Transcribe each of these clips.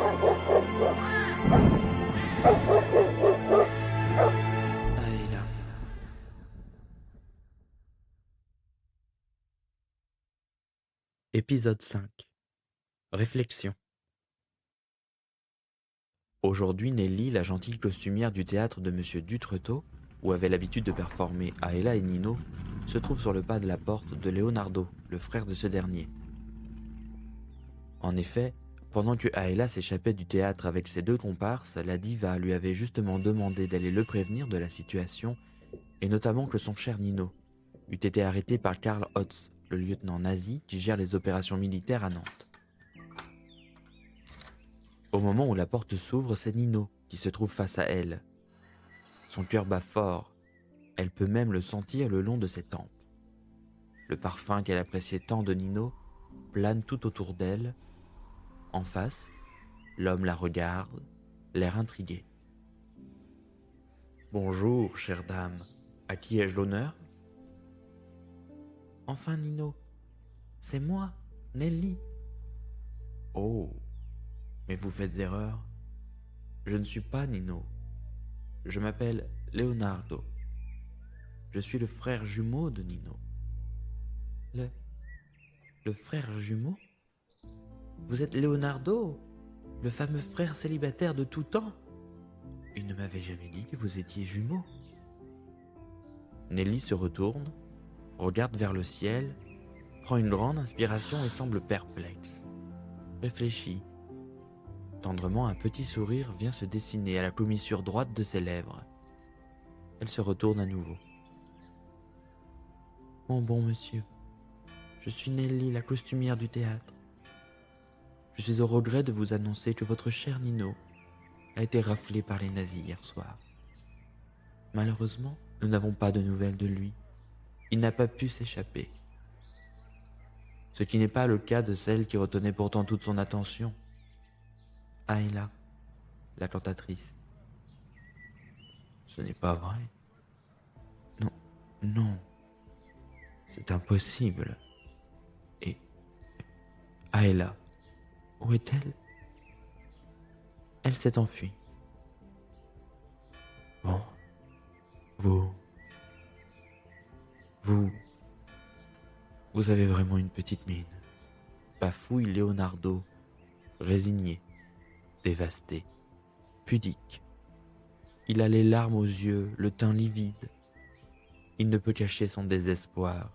Aïla. Épisode 5. Réflexion. Aujourd'hui, Nelly, la gentille costumière du théâtre de Monsieur Dutretot, où avait l'habitude de performer Aïla et Nino, se trouve sur le pas de la porte de Leonardo, le frère de ce dernier. En effet, pendant que Aïla s'échappait du théâtre avec ses deux comparses, la diva lui avait justement demandé d'aller le prévenir de la situation, et notamment que son cher Nino eût été arrêté par Karl Hotz, le lieutenant nazi qui gère les opérations militaires à Nantes. Au moment où la porte s'ouvre, c'est Nino qui se trouve face à elle. Son cœur bat fort, elle peut même le sentir le long de ses tempes. Le parfum qu'elle appréciait tant de Nino plane tout autour d'elle. En face, l'homme la regarde, l'air intrigué. « Bonjour, chère dame, à qui ai-je l'honneur ?»« Enfin Nino, c'est moi, Nelly. »« Oh, mais vous faites erreur. Je ne suis pas Nino. Je m'appelle Leonardo. Je suis le frère jumeau de Nino. » Le frère jumeau ? Vous êtes Leonardo, le fameux frère célibataire de tout temps ? Il ne m'avait jamais dit que vous étiez jumeaux. Nelly se retourne, regarde vers le ciel, prend une grande inspiration et semble perplexe. Réfléchit. Tendrement, un petit sourire vient se dessiner à la commissure droite de ses lèvres. Elle se retourne à nouveau. « Mon bon monsieur, je suis Nelly, la costumière du théâtre. Je suis au regret de vous annoncer que votre cher Nino a été raflé par les nazis hier soir. Malheureusement, nous n'avons pas de nouvelles de lui. Il n'a pas pu s'échapper. Ce qui n'est pas le cas de celle qui retenait pourtant toute son attention. Aïla, la cantatrice. Ce n'est pas vrai. Non, non. C'est impossible. Et Aïla, où est-elle ? Elle s'est enfuie. Bon, vous avez vraiment une petite mine. Bafouille Leonardo, résigné, dévasté, pudique. Il a les larmes aux yeux, le teint livide. Il ne peut cacher son désespoir.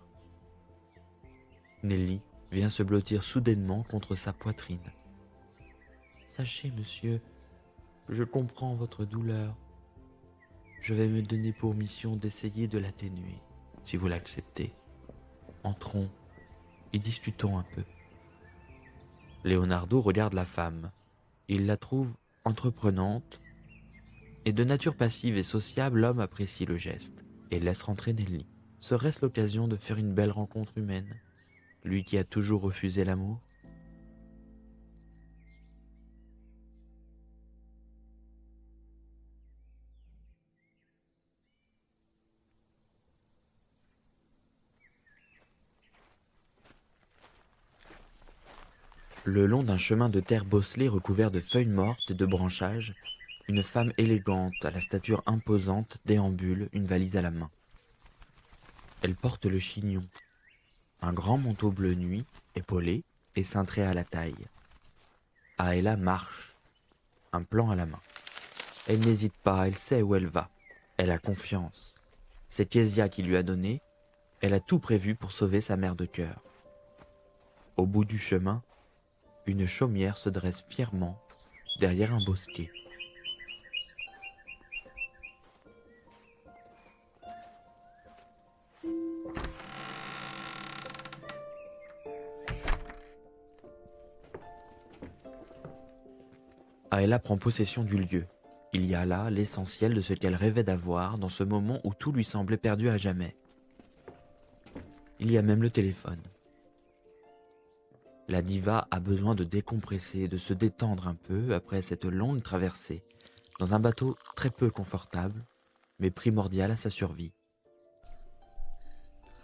Nelly vient se blottir soudainement contre sa poitrine. Sachez, monsieur, je comprends votre douleur. Je vais me donner pour mission d'essayer de l'atténuer, si vous l'acceptez. Entrons et discutons un peu. Leonardo regarde la femme. Il la trouve entreprenante et de nature passive et sociable, l'homme apprécie le geste et laisse rentrer Nelly. Serait-ce l'occasion de faire une belle rencontre humaine, lui qui a toujours refusé l'amour ? Le long d'un chemin de terre bosselé recouvert de feuilles mortes et de branchages, une femme élégante, à la stature imposante, déambule, une valise à la main. Elle porte le chignon, un grand manteau bleu nuit, épaulé et cintré à la taille. Aïla marche, un plan à la main. Elle n'hésite pas, elle sait où elle va. Elle a confiance. C'est Kezia qui lui a donné. Elle a tout prévu pour sauver sa mère de cœur. Au bout du chemin, une chaumière se dresse fièrement derrière un bosquet. Aïla prend possession du lieu. Il y a là l'essentiel de ce qu'elle rêvait d'avoir dans ce moment où tout lui semblait perdu à jamais. Il y a même le téléphone. La diva a besoin de décompresser, de se détendre un peu après cette longue traversée, dans un bateau très peu confortable, mais primordial à sa survie.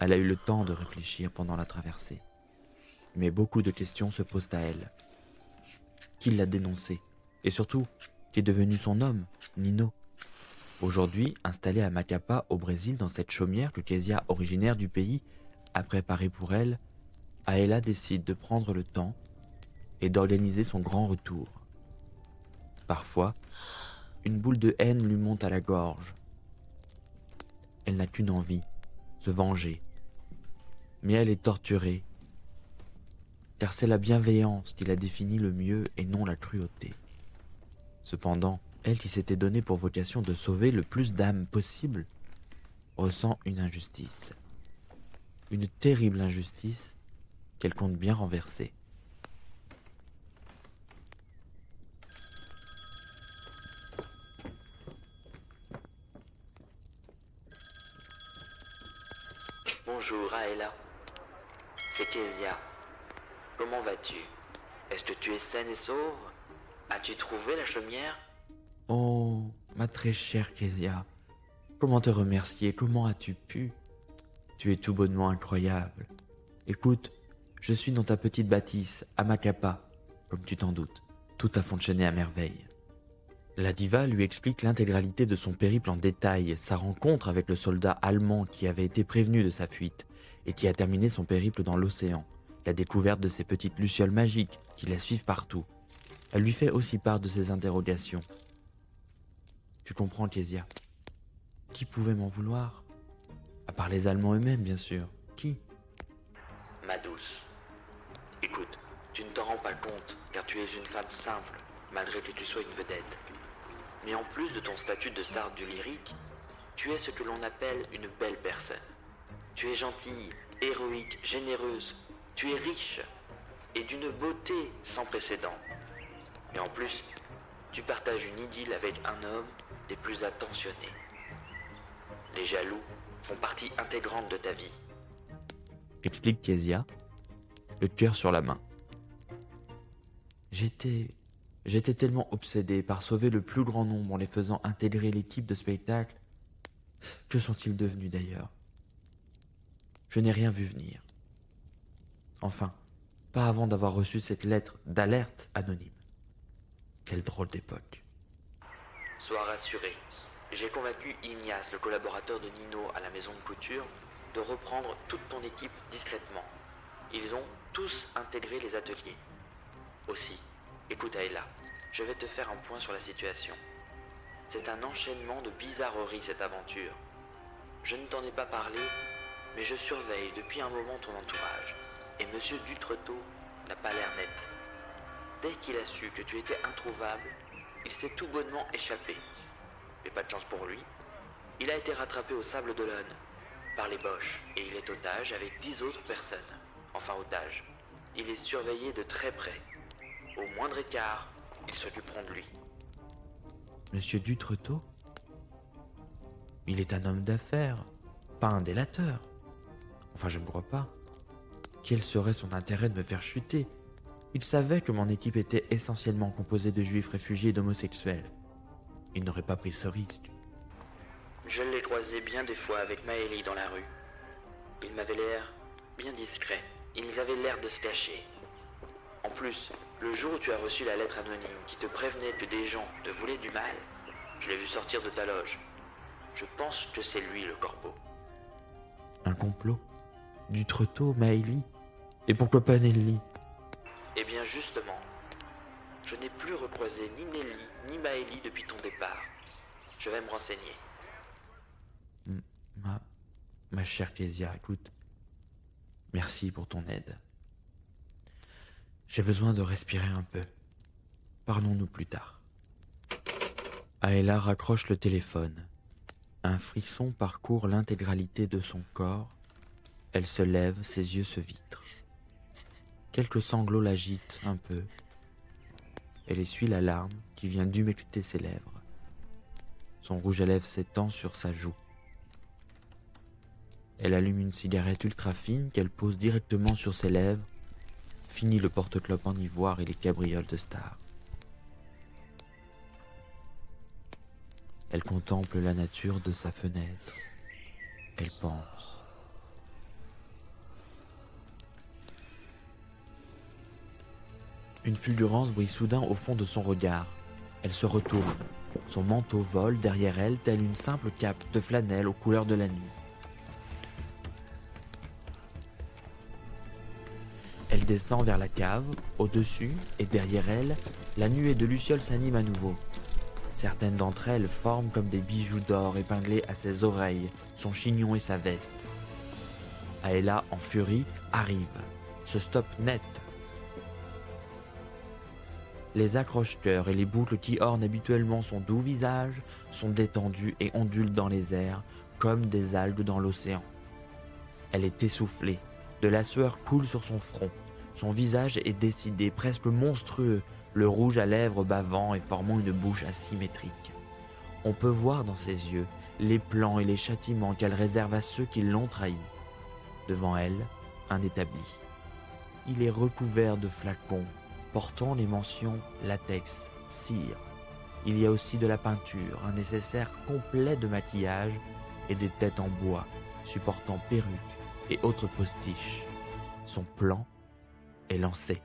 Elle a eu le temps de réfléchir pendant la traversée, mais beaucoup de questions se posent à elle. Qui l'a dénoncé ? Et surtout, qu'est devenu son homme, Nino. Aujourd'hui, installée à Macapá, au Brésil, dans cette chaumière que Kezia, originaire du pays, a préparée pour elle, Aela décide de prendre le temps et d'organiser son grand retour. Parfois, une boule de haine lui monte à la gorge. Elle n'a qu'une envie, se venger. Mais elle est torturée, car c'est la bienveillance qui la définit le mieux et non la cruauté. Cependant, elle qui s'était donnée pour vocation de sauver le plus d'âmes possible, ressent une injustice. Une terrible injustice qu'elle compte bien renverser. Bonjour Aela, c'est Kezia. Comment vas-tu? Est-ce que tu es saine et sauve? As-tu trouvé la chaumière? Oh, ma très chère Kezia, comment te remercier? Comment as-tu pu? Tu es tout bonnement incroyable. Écoute, je suis dans ta petite bâtisse, à Macapá, comme tu t'en doutes. Tout a fonctionné à merveille. La diva lui explique l'intégralité de son périple en détail, sa rencontre avec le soldat allemand qui avait été prévenu de sa fuite et qui a terminé son périple dans l'océan, la découverte de ces petites lucioles magiques qui la suivent partout. Elle lui fait aussi part de ses interrogations. Tu comprends, Kezia? Qui pouvait m'en vouloir? À part les Allemands eux-mêmes, bien sûr. Qui? Ma douce, écoute, tu ne t'en rends pas compte car tu es une femme simple, malgré que tu sois une vedette. Mais en plus de ton statut de star du lyrique, tu es ce que l'on appelle une belle personne. Tu es gentille, héroïque, généreuse, tu es riche et d'une beauté sans précédent. Et en plus, tu partages une idylle avec un homme des plus attentionnés. Les jaloux font partie intégrante de ta vie. Explique Kezia, le cœur sur la main. J'étais tellement obsédé par sauver le plus grand nombre en les faisant intégrer l'équipe de spectacle. Que sont-ils devenus d'ailleurs? Je n'ai rien vu venir. Enfin, pas avant d'avoir reçu cette lettre d'alerte anonyme. Quelle drôle d'époque. Sois rassuré. J'ai convaincu Ignace, le collaborateur de Nino à la maison de couture, de reprendre toute ton équipe discrètement. Ils ont tous intégré les ateliers. Aussi, écoute Aela, je vais te faire un point sur la situation. C'est un enchaînement de bizarreries cette aventure. Je ne t'en ai pas parlé, mais je surveille depuis un moment ton entourage. Et Monsieur Dutretot n'a pas l'air net. Dès qu'il a su que tu étais introuvable, il s'est tout bonnement échappé. Mais pas de chance pour lui, il a été rattrapé au Sable d'Olonne par les Boches et il est otage avec 10 autres personnes. Enfin otage. Il est surveillé de très près. Au moindre écart, ils s'occuperont de lui. Monsieur Dutretot? Il est un homme d'affaires, pas un délateur. Enfin, je ne crois pas. Quel serait son intérêt de me faire chuter? Il savait que mon équipe était essentiellement composée de juifs réfugiés et d'homosexuels. Il n'aurait pas pris ce risque. Je l'ai croisé bien des fois avec Maëlie dans la rue. Il m'avait l'air bien discret. Ils avaient l'air de se cacher. En plus, le jour où tu as reçu la lettre anonyme qui te prévenait que des gens te voulaient du mal, je l'ai vu sortir de ta loge. Je pense que c'est lui le corbeau. Un complot? Dutretot, Maëlie? Et pourquoi pas Nelly? Eh bien justement, je n'ai plus recroisé ni Nelly ni Maëlie depuis ton départ. Je vais me renseigner. Ma chère Kezia, écoute, merci pour ton aide. J'ai besoin de respirer un peu. Parlons-nous plus tard. Aela raccroche le téléphone. Un frisson parcourt l'intégralité de son corps. Elle se lève, ses yeux se vitrent. Quelques sanglots l'agitent un peu. Elle essuie la larme qui vient d'humecter ses lèvres. Son rouge à lèvres s'étend sur sa joue. Elle allume une cigarette ultra fine qu'elle pose directement sur ses lèvres. Fini le porte-clope en ivoire et les cabrioles de star. Elle contemple la nature de sa fenêtre. Elle pense. Une fulgurance brille soudain au fond de son regard. Elle se retourne. Son manteau vole derrière elle telle une simple cape de flanelle aux couleurs de la nuit. Elle descend vers la cave, au-dessus et derrière elle, la nuée de lucioles s'anime à nouveau. Certaines d'entre elles forment comme des bijoux d'or épinglés à ses oreilles, son chignon et sa veste. Aella, en furie, arrive, se stoppe net. Les accroche-cœurs et les boucles qui ornent habituellement son doux visage sont détendues et ondulent dans les airs comme des algues dans l'océan. Elle est essoufflée, de la sueur coule sur son front. Son visage est décidé, presque monstrueux, le rouge à lèvres bavant et formant une bouche asymétrique. On peut voir dans ses yeux les plans et les châtiments qu'elle réserve à ceux qui l'ont trahi. Devant elle, un établi. Il est recouvert de flacons, portant les mentions latex, cire. Il y a aussi de la peinture, un nécessaire complet de maquillage et des têtes en bois, supportant perruques et autres postiches. Son plan est lancé.